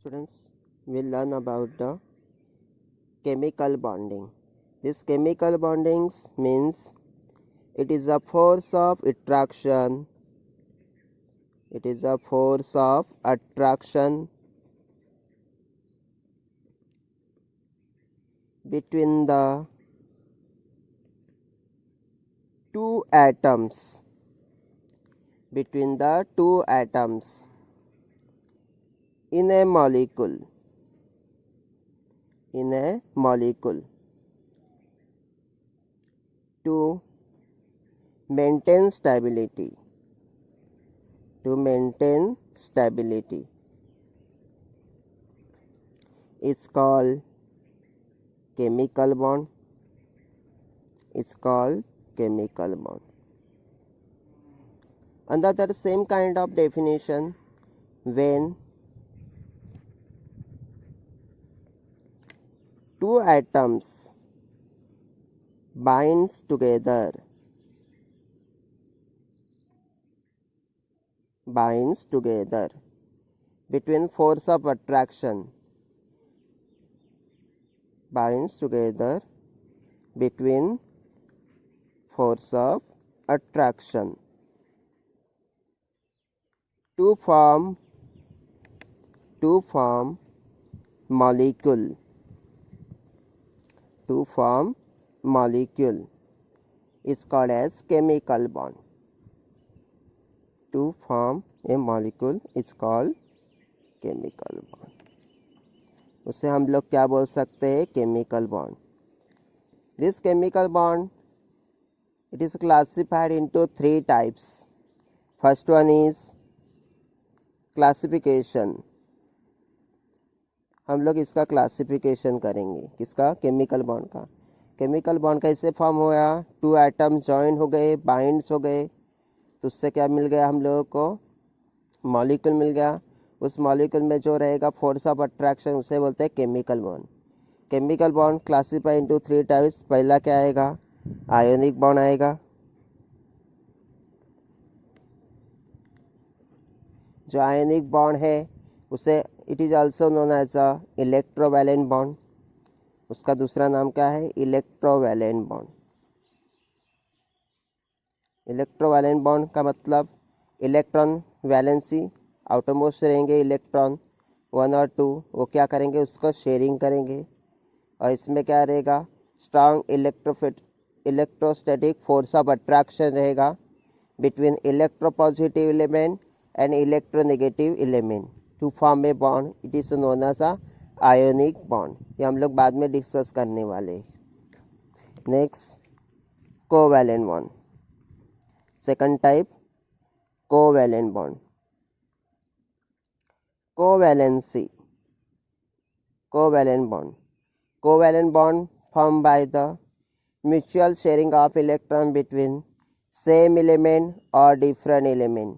Students, we'll learn about the chemical bonding. This chemical bonding means it is a force of attraction. It is a force of attraction between the two atoms. Between the two atoms in a molecule. In a molecule to maintain stability. To maintain stability. It's called chemical bond. It's called chemical bond. Another same kind of definition, when two atoms binds together between force of attraction, binds together between force of attraction to form molecule. To form molecule is called as chemical bond. To form a molecule is called chemical bond. उसे हम लोग क्या बोल सकते हैं? chemical bond. This chemical bond, it is classified into three types. First one is classification. हम लोग इसका क्लासिफिकेशन करेंगे. किसका? केमिकल बॉन्ड का. केमिकल बॉन्ड कैसे फॉर्म हुआ? टू एटम जॉइन हो गए, बाइंड्स हो गए, तो उससे क्या मिल गया हम लोगों को? मॉलिक्यूल मिल गया. उस मॉलिक्यूल में जो रहेगा फोर्स ऑफ अट्रैक्शन, उसे बोलते हैं chemical bond. Chemical bond classify into three types. पहला क्या आएगा? आयोनिक बॉन्ड आएगा. जो आयोनिक बॉन्ड है उसे it is also known as a electrovalent bond. उसका दूसरा नाम क्या है? Electrovalent bond. इलेक्ट्रोवैलेंट बॉन्ड का मतलब इलेक्ट्रॉन वैलेंसी, आउटरमोस्ट रहेंगे इलेक्ट्रॉन 1 और 2, वो क्या करेंगे? उसको शेयरिंग करेंगे. और इसमें क्या रहेगा? Strong electrostatic force of attraction रहेगा between electropositive element and electronegative element to form a bond. It is known as a ionic bond. ये हम लोग बाद में डिस्कस करने वाले. Next, covalent bond. Second type, covalent bond. Covalency. Covalent bond. Covalent bond formed by the mutual sharing of electron between same element और different element.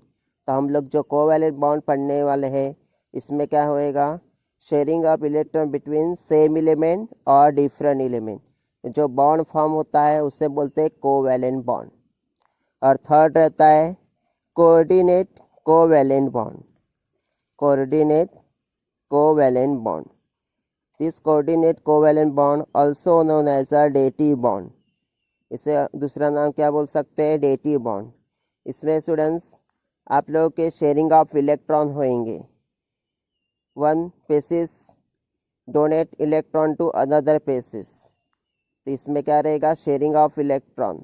तो हम लोग जो कोवैलेंट बॉन्ड पढ़ने वाले हैं इसमें क्या होएगा? Sharing of electron between same element और डिफरेंट एलिमेंट. जो बॉन्ड फॉर्म होता है उसे बोलते हैं कोवैलेंट बॉन्ड. और थर्ड रहता है coordinate covalent bond. Coordinate covalent bond. This coordinate covalent bond also known as a dative bond. इसे दूसरा नाम क्या बोल सकते हैं? dative bond. इसमें स्टूडेंट्स आप लोगों के शेयरिंग ऑफ इलेक्ट्रॉन होंगे. One species donate electron to another species, तो इसमें क्या रहेगा? Sharing of electron.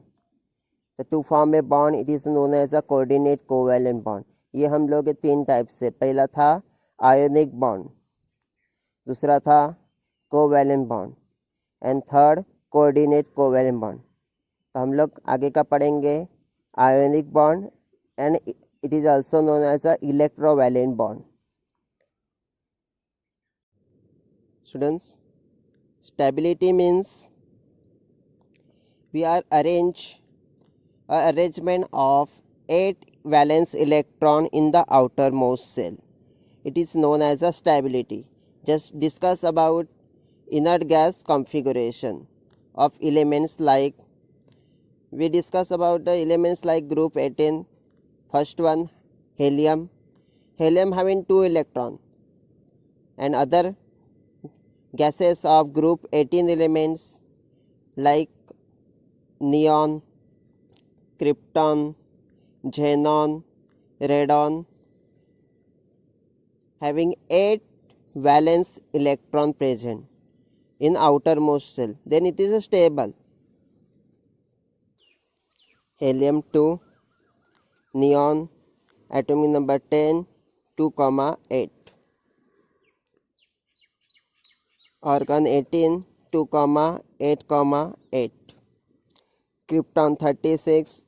तो to form a bond it is known as a coordinate covalent bond. ये हम लोग के तीन टाइप से, पहला था आयोनिक बॉन्ड, दूसरा था covalent bond and third coordinate covalent bond. तो हम लोग आगे का पढ़ेंगे ionic bond and it is also known as a electrovalent bond. Students, stability means we are arrangement of 8 valence electron in the outermost shell. It is known as a stability. Just discuss about inert gas configuration of elements like, we discuss about the elements like group 18. First one, helium. Helium having 2 electron. and other gases of group 18 elements like neon, krypton, xenon, radon having 8 valence electron present in outermost shell, then it is a stable. Helium 2, neon, atomic number 10, 2,8. Argon 18, 2,8,8. Krypton 36,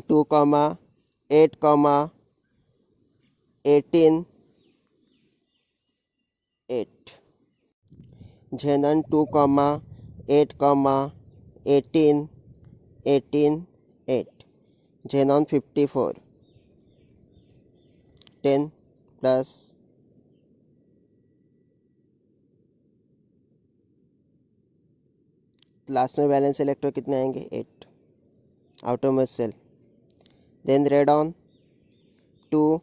2,8, 18, 8. Xenon 2,8, 18, 18, 8. Xenon 54, 10 plus last में valence electron कितने आएंगे 8 outermost shell. Then radon 2,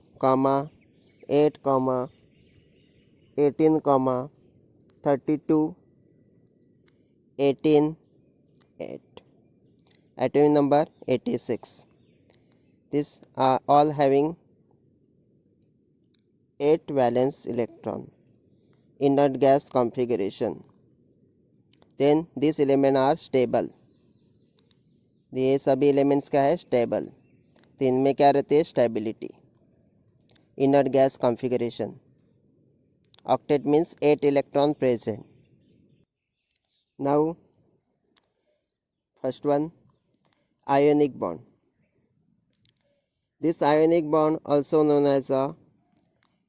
8, 18, 32, 18, 8. Atomic number 86. These are all having 8 valence electron. Inert gas configuration. Then these elements are stable. ये सभी elements क्या है stable. तो इनमें क्या रहती है stability. Inert gas configuration. Octet means 8 electron present. Now first one, ionic bond. This ionic bond also known as a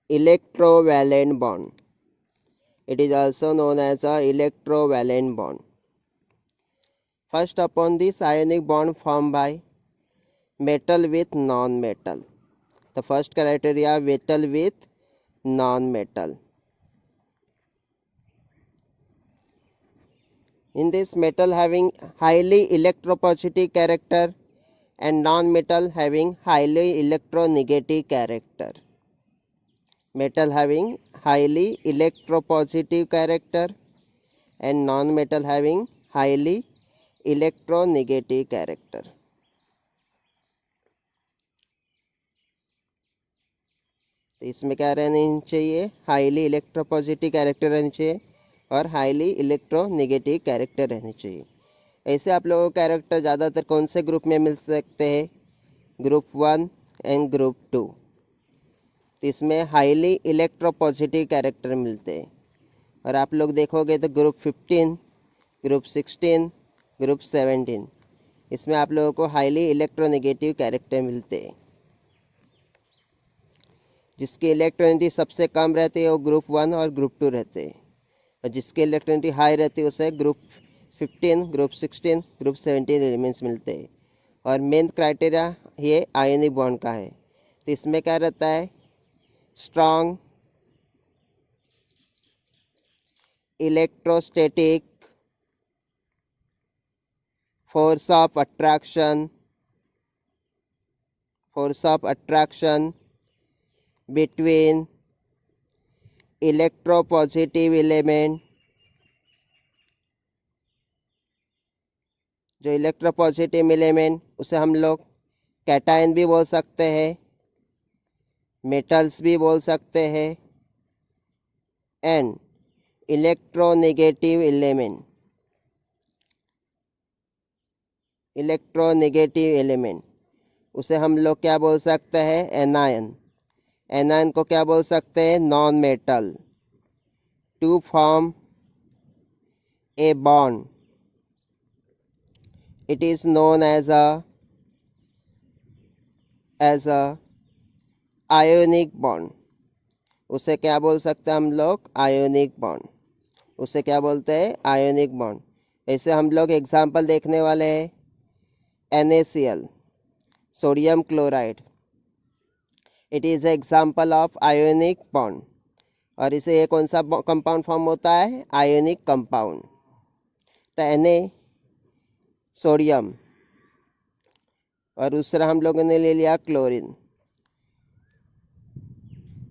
electrovalent bond. It is also known as a electrovalent bond. First upon this ionic bond formed by metal with non-metal. The first criteria metal with non-metal. In this metal having highly electropositive character and non-metal having highly electronegative character. Metal having highly electropositive character and non-metal having highly electronegative character. तो इसमें क्या रहनी चाहिए highly electropositive character रहनी चाहिए और highly electronegative character रहनी चाहिए. ऐसे आप लोगों को कैरेक्टर ज़्यादातर कौन से ग्रुप में मिल सकते हैं ग्रुप 1 एंड ग्रुप 2. तो इसमें हाईली इलेक्ट्रोपॉजिटिव कैरेक्टर मिलते हैं. और आप लोग देखोगे तो ग्रुप 15, ग्रुप 16, ग्रुप 17 इसमें आप लोगों को हाईली इलेक्ट्रोनेगेटिव कैरेक्टर मिलते हैं. जिसकी इलेक्ट्रोनिटी सबसे कम रहती है वो ग्रुप 1 और ग्रुप 2 रहते हैं और जिसकी इलेक्ट्रोनिटी हाई रहती है उसे ग्रुप 15, ग्रुप 16, ग्रुप 17 एलिमेंट्स मिलते हैं. और मेन क्राइटेरिया ये आयनिक बॉन्ड का है. तो इसमें क्या रहता है strong electrostatic force of attraction between electropositive element. जो इलेक्ट्रोपॉजिटिव एलिमेंट उसे हम लोग कैटायन भी बोल सकते हैं, मेटल्स भी बोल सकते हैं एंड इलेक्ट्रोनेगेटिव एलिमेंट उसे हम लोग क्या बोल सकते हैं एनायन. एनायन को क्या बोल सकते हैं non metal. To form a bond it is known as a ionic bond. उसे क्या बोल सकते हैं हम लोग आयोनिक बॉन्ड. उसे क्या बोलते हैं आयोनिक बॉन्ड. ऐसे हम लोग एग्जांपल देखने वाले हैं NaCl sodium chloride. It is example of ionic bond. और इसे ये कौन सा कंपाउंड फॉर्म होता है आयोनिक कंपाउंड. तो Na सोडियम और दूसरा हम लोगों ने ले लिया क्लोरीन.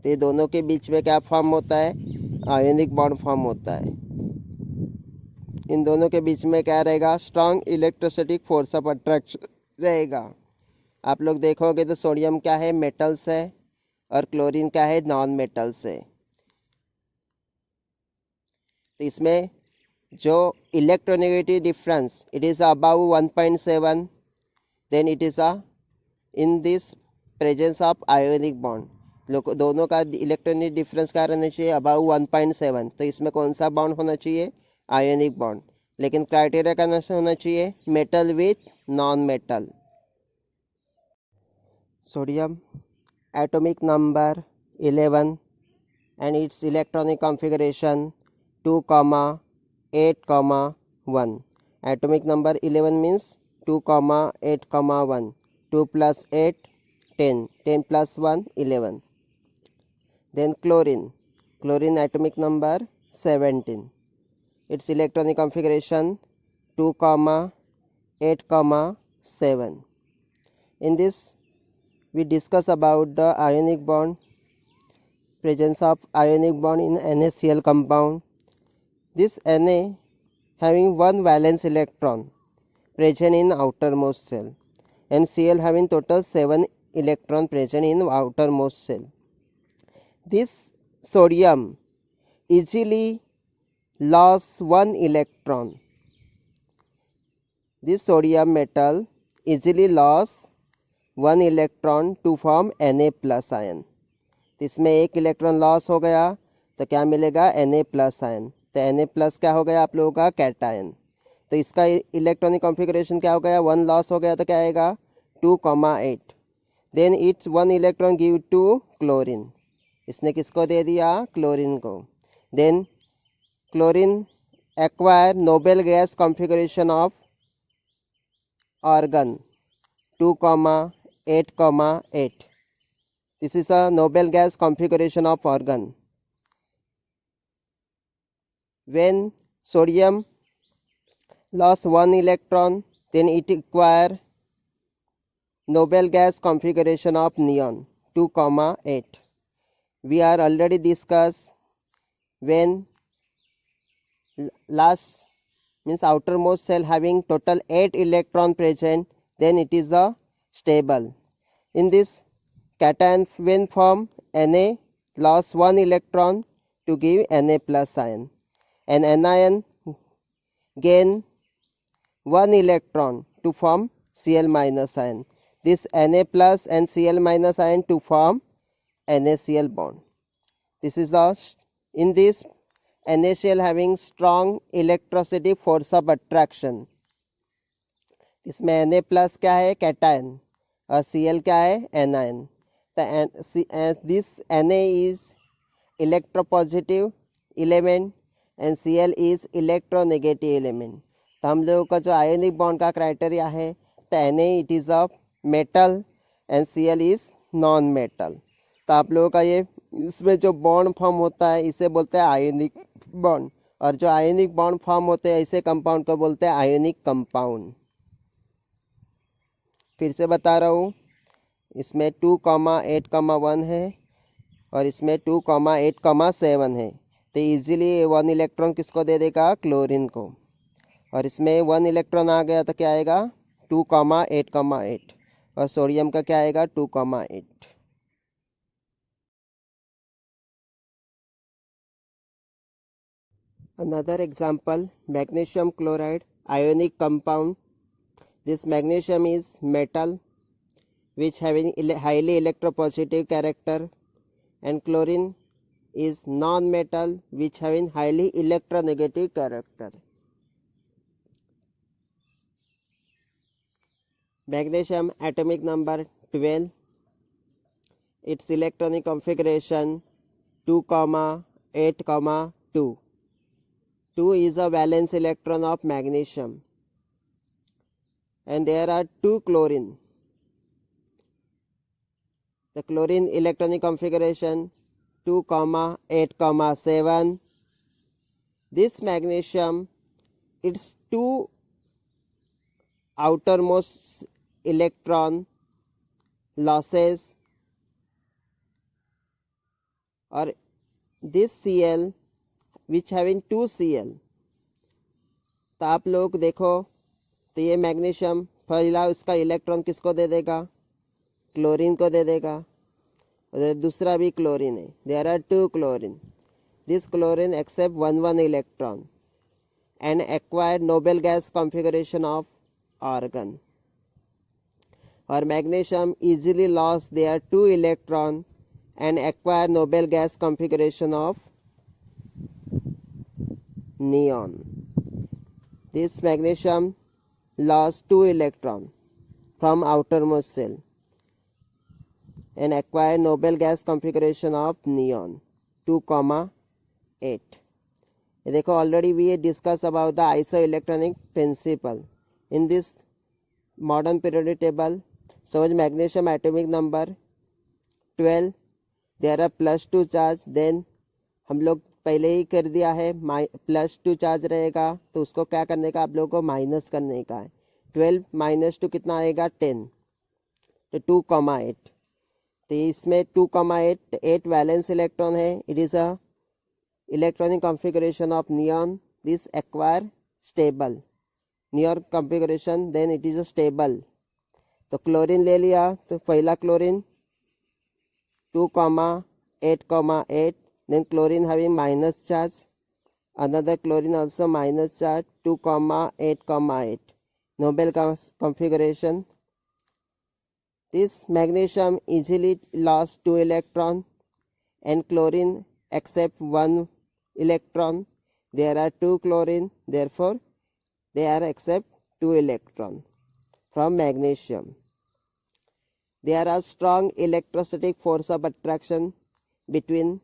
तो ये दोनों के बीच में क्या फॉर्म होता है आयनिक बॉन्ड फॉर्म होता है। इन दोनों के बीच में क्या रहेगा, strong electrostatic force of attraction रहेगा। आप लोग देखोगे तो सोडियम क्या है, मेटल्स है, और क्लोरीन क्या है, नॉन मेटल्स है। तो इसमें जो electronegative difference it is above 1.7, then it is in this presence of ionic bond. लोग दोनों का इलेक्ट्रॉनिक डिफरेंस क्या रहना चाहिए, अबाउ 1.7। तो इसमें कौन सा बॉन्ड होना चाहिए, आयोनिक बॉन्ड। लेकिन क्राइटेरिया का नशा होना चाहिए metal with non metal. Sodium atomic number 11 and its electronic configuration 2,8,1. Atomic number 11 means 2,8,1. 2 plus 8 10, 10 plus 1 11. Then chlorine atomic number 17. Its electronic configuration 2,8,7. In this we discuss about the ionic bond, presence of ionic bond in NaCl compound. This Na having one valence electron present in outermost shell, and Cl having total 7 electron present in outermost shell. This sodium easily lost one electron. This sodium metal easily lost one electron to form Na plus ion. इसमें एक electron loss हो गया तो क्या मिलेगा, Na plus ion. तो Na plus क्या हो गया आप लोगों का, कैटायन। तो इसका इलेक्ट्रॉनिक कॉन्फ़िगरेशन क्या हो गया, 1 लॉस हो गया तो क्या आएगा 2,8। Then it's 1 electron give to chlorine, इसने किसको दे दिया, क्लोरीन को। Then chlorine acquire noble gas configuration of argon 2,8,8. This is a noble gas configuration of organ. When sodium lost one electron, then it acquire noble gas configuration of neon 2,8. We are already discussed when last means outermost cell having total 8 electron present, then it is a stable. In this cation when form Na lost 1 electron to give Na plus ion, and anion gain 1 electron to form Cl minus ion. This Na plus and Cl minus ion to form NaCl bond. This is in this NaCl having strong electrostatic force of attraction. इसमें Na plus क्या है, cation, और Cl क्या है, anion. This Na is electropositive element and Cl is electronegative element. तो हम लोगों का जो आयोनिक बॉन्ड का क्राइटेरिया है, तो Na it is a metal and Cl is non metal. तो आप लोगों का ये इसमें जो बॉन्ड फॉर्म होता है इसे बोलते हैं आयोनिक बॉन्ड, और जो आयोनिक बॉन्ड फॉर्म होते हैं ऐसे कंपाउंड को बोलते हैं आयोनिक कंपाउंड। फिर से बता रहा हूँ, इसमें 2,8,1 है और इसमें 2,8,7 है। तो इजीली 1 इलेक्ट्रॉन किसको दे देगा, क्लोरीन को। और इसमें 1 इलेक्ट्रॉन आ गया तो क्या आएगा 2,8,8, और सोडियम का क्या आएगा 2,8। Another example, magnesium chloride ionic compound. This magnesium is metal which having highly electropositive character, and chlorine is non-metal which having highly electronegative character. Magnesium atomic number 12, its electronic configuration 2,8,2. 2 is a valence electron of magnesium, and there are 2 chlorine. The chlorine electronic configuration 2,8,7. This magnesium, its 2 outermost electron losses, or this Cl which having 2Cl। तो आप लोग देखो तो ये magnesium पहला उसका electron किसको दे देगा, क्लोरीन को दे देगा, और दूसरा भी क्लोरीन है, there are 2 chlorine. This chlorine accept 1 electron and acquire noble gas configuration of argon, or magnesium easily lost their 2 electron and acquire noble gas configuration of neon. This magnesium lost 2 electron from outermost shell and acquire noble gas configuration of neon 2,8. देखो already we discuss about the isoelectronic principle in this modern periodic table. Suppose magnesium atomic number 12, there are +2 charge, then हम लोग पहले ही कर दिया है +2 charge रहेगा तो उसको क्या करने का, आप लोगों को माइनस करने का है। 12 - 2 कितना आएगा 10, तो 2,8। तो इसमें 2,8 8 वैलेंस इलेक्ट्रॉन है। It is a electronic configuration of neon. This acquire stable neon configuration, then it is a stable। तो क्लोरीन ले लिया तो पहला chlorine 2,8,8, then chlorine having minus charge, another chlorine also minus charge 2,8,8, noble configuration। This magnesium easily lost 2 electron and chlorine accept 1 electron. There are 2 chlorine, therefore they are accept 2 electron from magnesium. There are strong electrostatic force of attraction between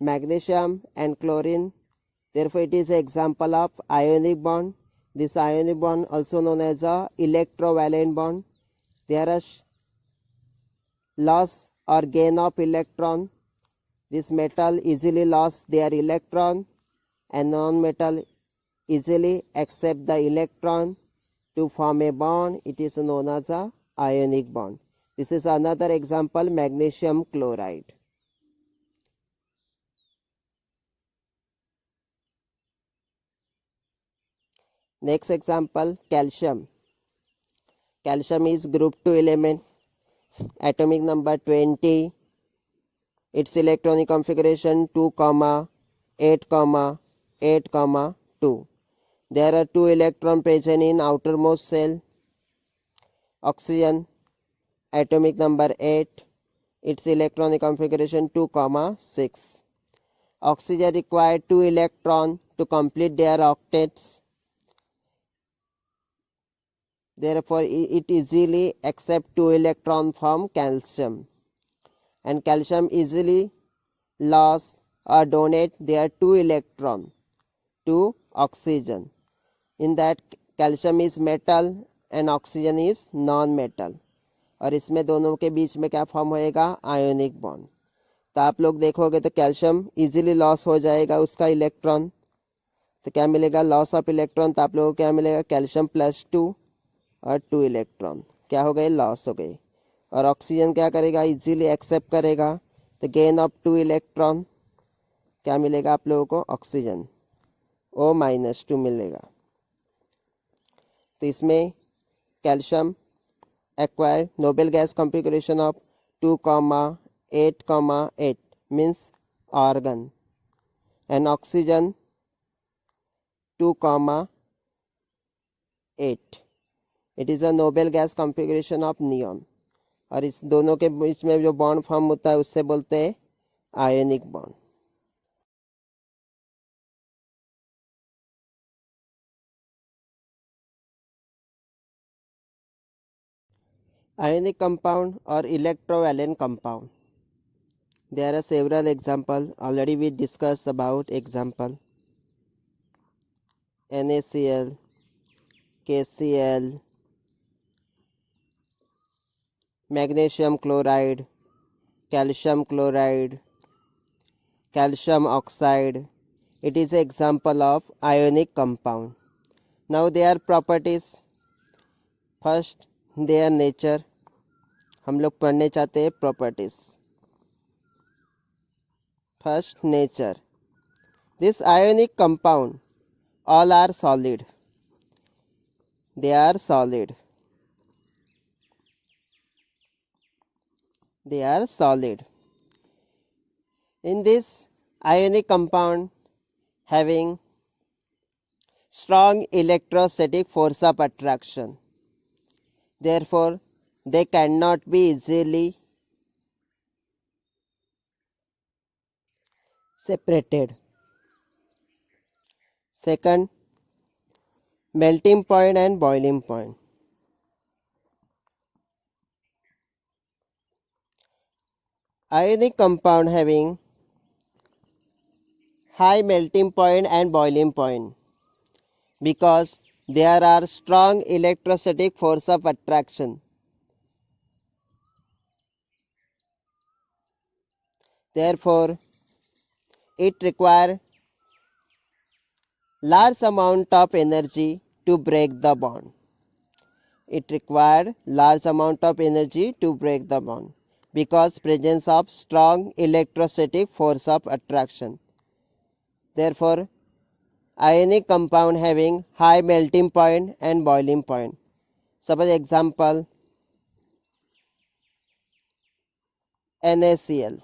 magnesium and chlorine, therefore it is an example of ionic bond. This ionic bond also known as a electrovalent bond. There are loss or gain of electron. This metal easily lost their electron and non-metal easily accept the electron to form a bond. It is known as a ionic bond. This is another example, magnesium chloride. Next example, calcium. Calcium is group 2 element, atomic number 20. Its electronic configuration 2,8,8,2. There are 2 electrons present in outermost shell. Oxygen, atomic number 8. Its electronic configuration 2,6. Oxygen require 2 electrons to complete their octets. Therefore, it easily accepts 2 electrons from calcium. And calcium easily lost or donate their 2 electrons to oxygen. In that calcium is metal and oxygen is non-metal, और इसमें दोनों के बीच में क्या form होएगा, ionic bond. तो आप लोग देखोगे तो कैल्शियम इजीली लॉस हो जाएगा उसका इलेक्ट्रॉन, तो क्या मिलेगा, लॉस ऑफ इलेक्ट्रॉन। तो आप लोगों को क्या मिलेगा, कैल्शियम +2 और 2 इलेक्ट्रॉन क्या हो गए, लॉस हो गए। और ऑक्सीजन क्या करेगा, इजीली एक्सेप्ट करेगा, तो गेन ऑफ 2 इलेक्ट्रॉन क्या मिलेगा आप लोगों को, ऑक्सीजन O-2 मिलेगा। तो इसमें calcium acquire noble gas configuration of 2,8,8 means argon, and oxygen 2,8। It is a noble gas configuration of neon, और इस दोनों के बीच में जो बॉन्ड फॉर्म होता है उससे बोलते हैं ionic bond. Ionic compound or electrovalent compound. There are several examples. Already we discussed about example. NaCl, KCl, magnesium chloride, calcium chloride, calcium oxide. It is an example of ionic compound. Now their properties. First, their nature. हम लोग पढ़ने चाहते हैं properties. First nature, This ionic compound all are solid. They are solid. They are solid. In this ionic compound having strong electrostatic force of attraction. Therefore, they cannot be easily separated. Second, melting point and boiling point. Ionic compound having high melting point and boiling point because there are strong electrostatic force of attraction. Therefore, it requires large amount of energy to break the bond. It required large amount of energy to break the bond because presence of strong electrostatic force of attraction. Therefore, ionic compound having high melting point and boiling point. Suppose example NaCl.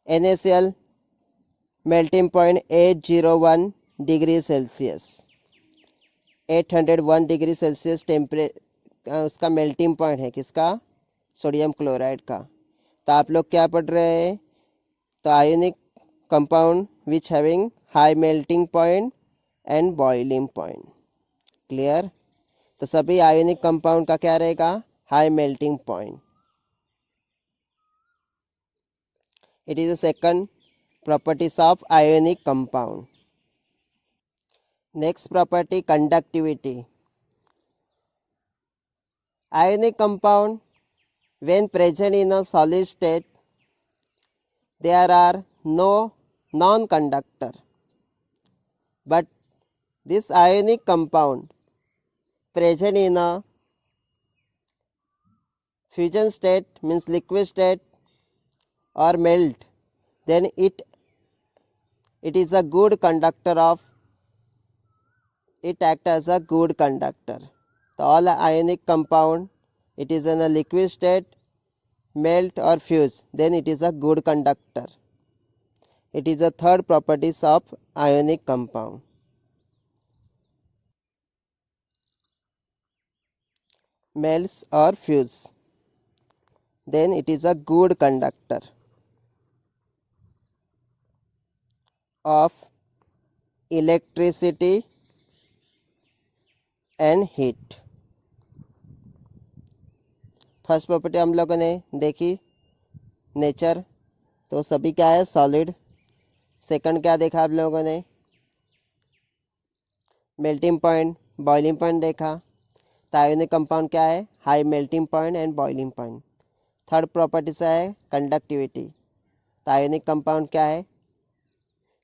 NaCl melting point 801 degree Celsius. 801 degree Celsius उसका melting point है किसका, sodium chloride का. तो आप लोग क्या पढ़ रहे हैं, तो ionic compound which having high melting point and boiling point. Clear. तो सभी आयोनिक कंपाउंड का क्या रहेगा, high melting point. It is the second properties of ionic compound. Next property, conductivity. Ionic compound when present in a solid state, there are no non-conductor. But this ionic compound present in a fusion state, means liquid state or melt, then it is a good conductor of, it act as a good conductor. So all ionic compound, it is in a liquid state, melt or fuse, then it is a good conductor. It is the third properties of ionic compound. Melts or fuse, then it is a good conductor of electricity and heat. First property हम लोगों ने देखी nature, तो सभी क्या है, solid. Second क्या देखा आप लोगों ने, मेल्टिंग पॉइंट, बॉइलिंग पॉइंट देखा. तो आयोनिक कंपाउंड क्या है, high melting point and boiling point. Third property से है कंडक्टिविटी. तो आयोनिक कंपाउंड क्या है,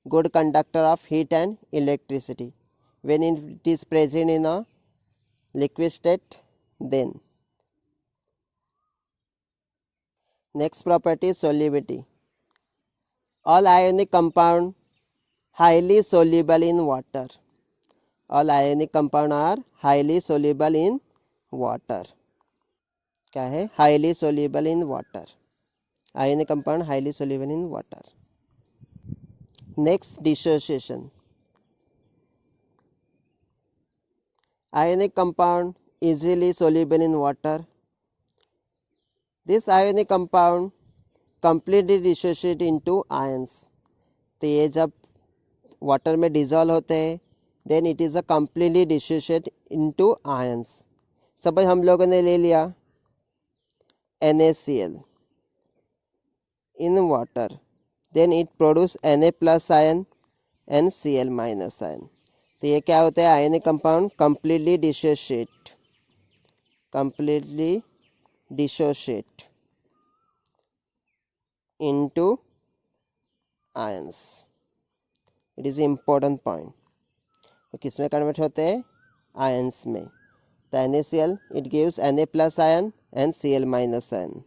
good conductor of heat and electricity when it is present in a liquid state. Then next property, solubility. All ionic compound highly soluble in water. All ionic compound are highly soluble in water. क्या है, highly soluble in water. Ionic compound highly soluble in water. Next, dissociation. Ionic compound easily soluble in water. This ionic compound completely dissociate into ions. तो ये जब water में dissolve होते हैं, then it is a completely dissociate into ions. Suppose हम लोगों ने ले लिया NaCl in water, then it produce Na plus ion and Cl minus ion. तो ये क्या होता है, ionic compound completely dissociate into ions. It is important point. तो किस में कन्वर्ट होते हैं, आयंस में. तो NaCl it gives Na plus ion and Cl minus ion.